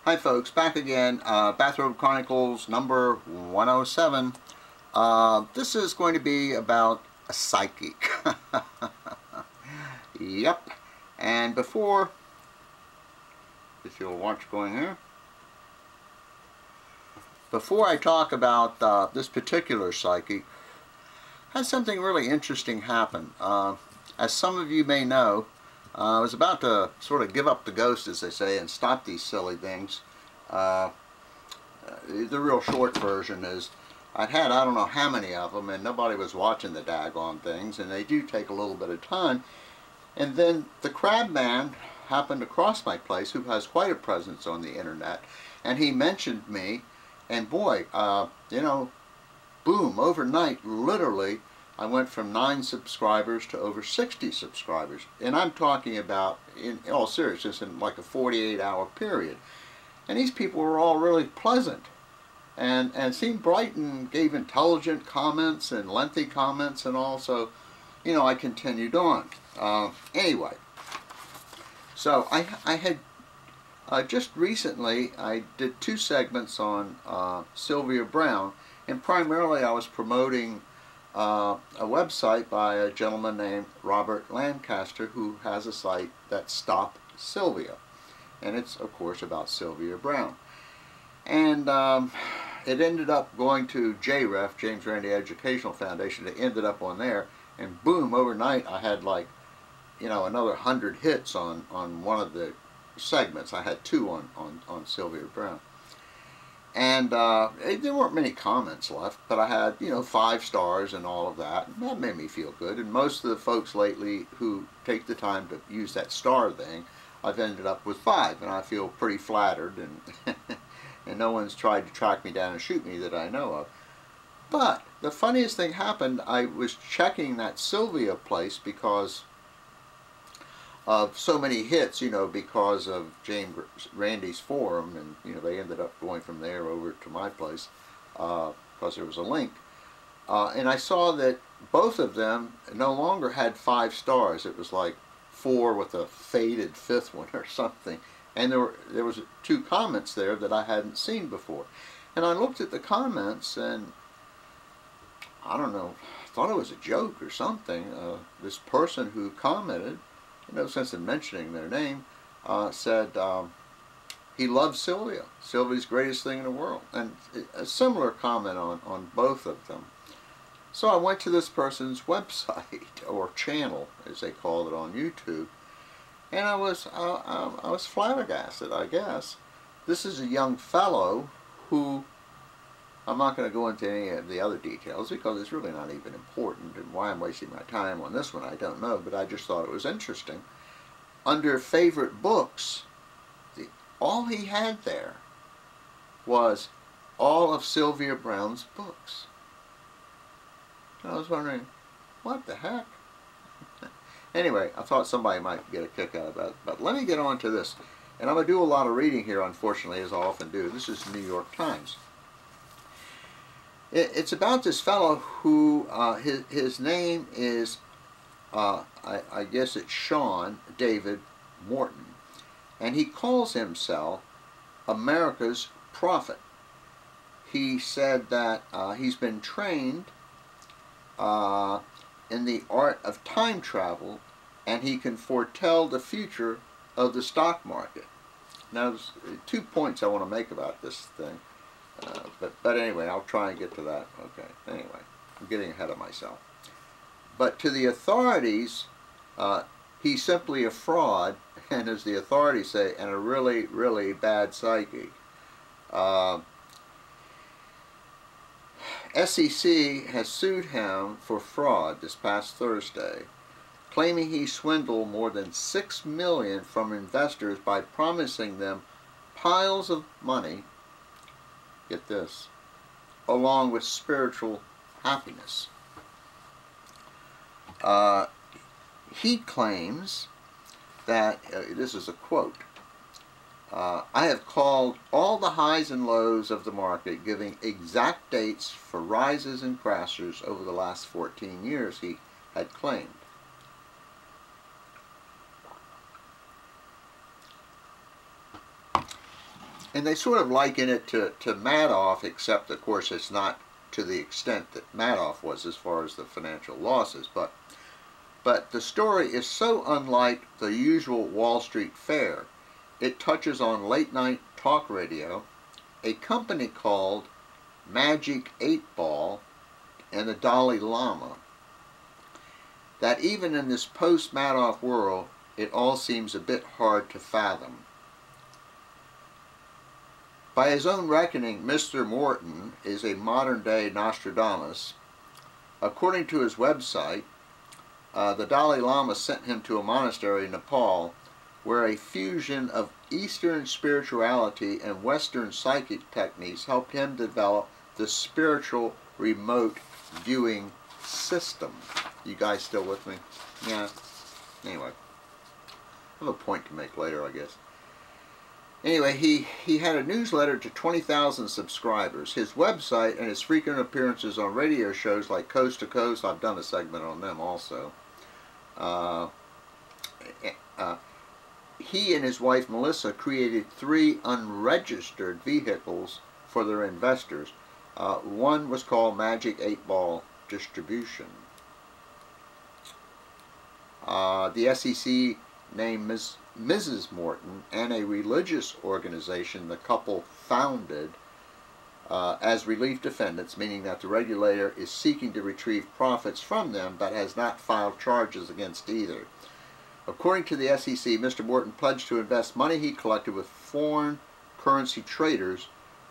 Hi folks, back again. Bathrobe Chronicles number 107. This is going to be about a psychic. Yep. And before, if you'll watch going here, before I talk about this particular psychic, had something really interesting happen. As some of you may know, I was about to sort of give up the ghost, as they say, and stop these silly things. The real short version is I'd had I don't know how many of them, and nobody was watching the daggone things, and they do take a little bit of time. And then the Crab Man happened to cross my place, who has quite a presence on the internet, and he mentioned me, and boy, you know, boom, overnight, literally, I went from 9 subscribers to over 60 subscribers. And I'm talking about, in all seriousness, in like a 48-hour period. And these people were all really pleasant and seemed bright and gave intelligent comments and lengthy comments and all. So, you know, I continued on. Anyway, so I had just recently, I did 2 segments on Sylvia Browne, and primarily I was promoting a website by a gentleman named Robert Lancaster, who has a site that's Stop Sylvia, and it's of course about Sylvia Browne. And it ended up going to JREF, James Randi Educational Foundation. It ended up on there, and boom, overnight I had, like, you know, another 100 hits on one of the segments. I had 2 on Sylvia Browne. And there weren't many comments left, but I had, you know, 5 stars and all of that, and that made me feel good. And most of the folks lately who take the time to use that star thing, I've ended up with 5, and I feel pretty flattered, and and no one's tried to track me down and shoot me that I know of. But the funniest thing happened. I was checking that Sylvia place because of so many hits, you know, because of James Randi's forum, and you know, they ended up going from there over to my place because there was a link, and I saw that both of them no longer had 5 stars. It was like 4 with a faded 5th one or something, and there was 2 comments there that I hadn't seen before. And I looked at the comments, and I don't know, thought it was a joke or something. This person who commented, no sense in mentioning their name, said he loves Sylvia. Sylvia's greatest thing in the world. And a similar comment on both of them. So I went to this person's website, or channel, as they call it on YouTube, and I was flabbergasted, I guess. This is a young fellow who, I'm not going to go into any of the other details because it's really not even important, and why I'm wasting my time on this one I don't know, but I just thought it was interesting. Under favorite books, all he had there was all of Sylvia Browne's books. And I was wondering, what the heck? Anyway, I thought somebody might get a kick out of that, but let me get on to this. And I'm going to do a lot of reading here, unfortunately, as I often do. This is New York Times. It's about this fellow who, his name is, I guess it's Sean David Morton, and he calls himself America's prophet. He said that he's been trained in the art of time travel, and he can foretell the future of the stock market. Now, there's 2 points I want to make about this thing. But anyway, I'll try and get to that. Okay, anyway, I'm getting ahead of myself. But to the authorities, he's simply a fraud, and as the authorities say, and a really, really bad psychic. SEC has sued him for fraud this past Thursday, claiming he swindled more than $6 million from investors by promising them piles of money, get this, along with spiritual happiness. He claims that, this is a quote, I have called all the highs and lows of the market, giving exact dates for rises and crashes over the last 14 years, he had claimed. And they sort of liken it to Madoff, except of course it's not to the extent that Madoff was as far as the financial losses. But the story is so unlike the usual Wall Street fare. It touches on late night talk radio, a company called Magic 8 Ball, and the Dalai Lama. That even in this post-Madoff world, it all seems a bit hard to fathom. By his own reckoning, Mr. Morton is a modern-day Nostradamus. According to his website, the Dalai Lama sent him to a monastery in Nepal where a fusion of Eastern spirituality and Western psychic techniques helped him develop the spiritual remote viewing system. You guys still with me? Yeah. Anyway, I have a point to make later, I guess. Anyway, he had a newsletter to 20,000 subscribers. His website and his frequent appearances on radio shows like Coast to Coast, I've done a segment on them also. He and his wife Melissa created 3 unregistered vehicles for their investors. One was called Magic 8 Ball Distribution. The SEC named Mrs. Morton and a religious organization the couple founded as relief defendants, meaning that the regulator is seeking to retrieve profits from them but has not filed charges against either. According to the SEC, Mr. Morton pledged to invest money he collected with foreign currency traders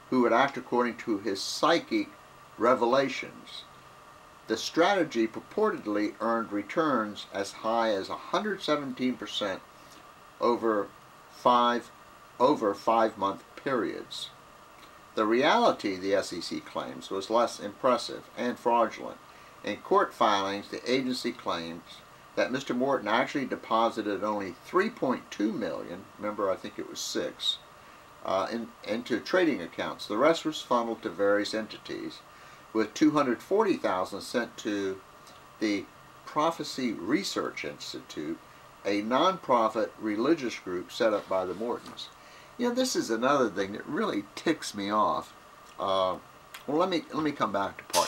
who would act according to his psychic revelations. The strategy purportedly earned returns as high as 117% over 5-month periods. The reality, the SEC claims, was less impressive and fraudulent. In court filings, the agency claims that Mr. Morton actually deposited only $3.2 million, remember I think it was 6, into trading accounts. The rest was funneled to various entities, with $240,000 sent to the Prophecy Research Institute, a non-profit religious group set up by the Mortons. You know, this is another thing that really ticks me off. Well, let me come back to part